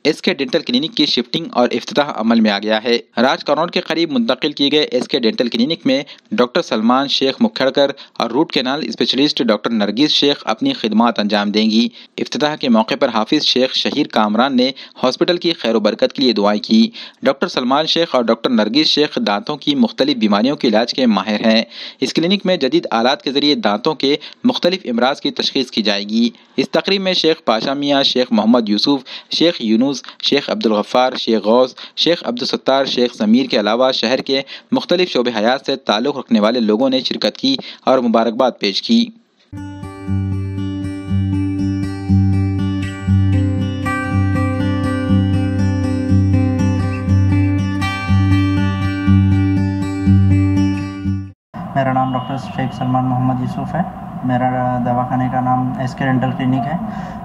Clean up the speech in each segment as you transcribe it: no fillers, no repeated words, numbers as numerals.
SK dental clinic की shifting और इफ्तिताह अमल में आ गया है। राजकॉर्नर के करीब मुंतकिल किए गए एसके डेंटल क्लिनिक में डॉक्टर सलमान शेख मुखड़कर और root canal specialist doctor Nargis Shaikh अपनी खिदमात अंजाम देंगी। इफ्तिताह के मौके पर हाफिज शेख शहीर कामरान ने हॉस्पिटल की खैर बरकत के लिए दुआएं की। डॉक्टर सलमान शेख और डॉक्टर नरगिस शेख दांतों की मुख्तलिफ बीमारियों के इलाज के माहिर हैं। इस क्लिनिक में जदीद आलात के जरिए दांतों के मुख्तलिफ इमराज की तशखीस की जाएगी। इस तकरीब में शेख पाशा मियाँ, शेख मोहम्मद यूसुफ, शेख यूनुस, शेख अब्दुल गफ्फार, शेख गौस, शेख अब्दुल सत्तार, शेख ज़मीर के अलावा शहर के मुख्तलिफ शोबे हयात से ताल्लुक़ रखने वाले लोगों ने शिरकत की और मुबारकबाद पेश की। मेरा नाम डॉक्टर शेख सलमान मोहम्मद यूसुफ है। मेरा दवाखाने का नाम एसके डेंटल क्लिनिक है,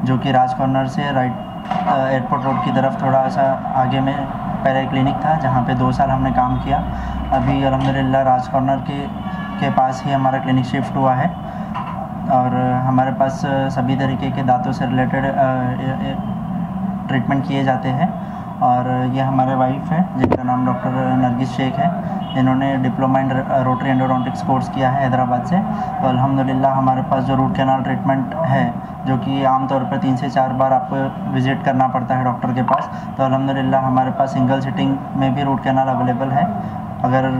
जो कि राजकॉर्नर से राइट एयरपोर्ट रोड की तरफ थोड़ा सा आगे में पहले क्लिनिक था, जहाँ पे 2 साल हमने काम किया। अभी अल्हम्दुलिल्लाह राजकॉर्नर के पास ही हमारा क्लिनिक शिफ्ट हुआ है और हमारे पास सभी तरीके के दांतों से रिलेटेड ट्रीटमेंट किए जाते हैं। और ये हमारे वाइफ है जिनका नाम डॉक्टर नरगिस शेख है। इन्होंने diploma in rotary endodontics course किया है हैदराबाद से। तो अल्हम्दुलिल्लाह हमारे पास जो रूट कैनाल ट्रीटमेंट है, जो कि आमतौर पर 3 से 4 बार आपको विज़िट करना पड़ता है डॉक्टर के पास, तो अल्हम्दुलिल्लाह हमारे पास सिंगल सिटिंग में भी रूट कैनाल अवेलेबल है। अगर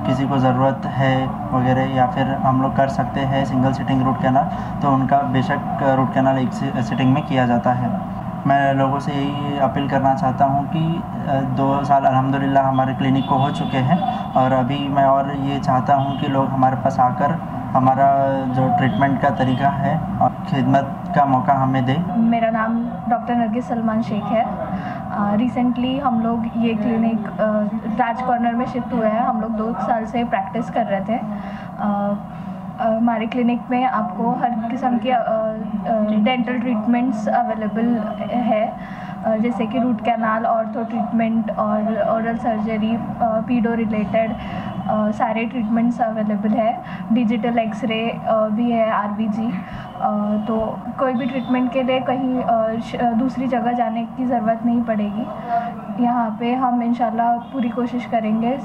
किसी को ज़रूरत है वगैरह या फिर हम लोग कर सकते हैं सिंगल सिटिंग रूट कैनाल, तो उनका बेशक रूट कैनाल एक सिटिंग में किया जाता है। मैं लोगों से यही अपील करना चाहता हूँ कि 2 साल अल्हम्दुलिल्लाह हमारे क्लिनिक को हो चुके हैं और अभी मैं और ये चाहता हूँ कि लोग हमारे पास आकर हमारा जो ट्रीटमेंट का तरीका है और खिदमत का मौका हमें दें। मेरा नाम डॉक्टर नरगिस सलमान शेख है। रिसेंटली हम लोग ये क्लिनिक राजकॉर्नर में शिफ्ट हुए हैं। हम लोग 2 साल से प्रैक्टिस कर रहे थे। हमारे क्लिनिक में आपको हर किस्म के डेंटल ट्रीटमेंट्स अवेलेबल है, जैसे कि रूट कैनाल, ऑर्थो ट्रीटमेंट और ओरल सर्जरी, पीडो रिलेटेड सारे ट्रीटमेंट्स अवेलेबल है। डिजिटल एक्सरे भी है, आरबीजी। तो कोई भी ट्रीटमेंट के लिए कहीं दूसरी जगह जाने की ज़रूरत नहीं पड़ेगी। यहाँ पे हम इंशाल्लाह पूरी कोशिश करेंगे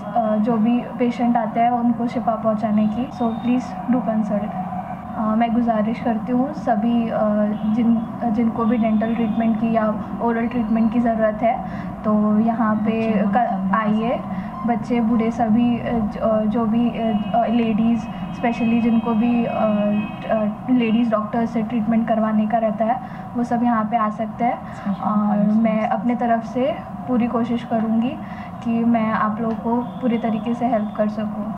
जो भी पेशेंट आते हैं उनको शिफा पहुँचाने की। So please do consult. मैं गुजारिश करती हूँ सभी जिनको भी डेंटल ट्रीटमेंट की या ओरल ट्रीटमेंट की ज़रूरत है तो यहाँ पे आइए। बच्चे बूढ़े सभी जो भी लेडीज़ स्पेशली जिनको भी लेडीज़ डॉक्टर से ट्रीटमेंट करवाने का रहता है वो सब यहाँ पे आ सकते हैं। और मैं अपने तरफ से पूरी कोशिश करूँगी कि मैं आप लोगों को पूरे तरीके से हेल्प कर सकूँ।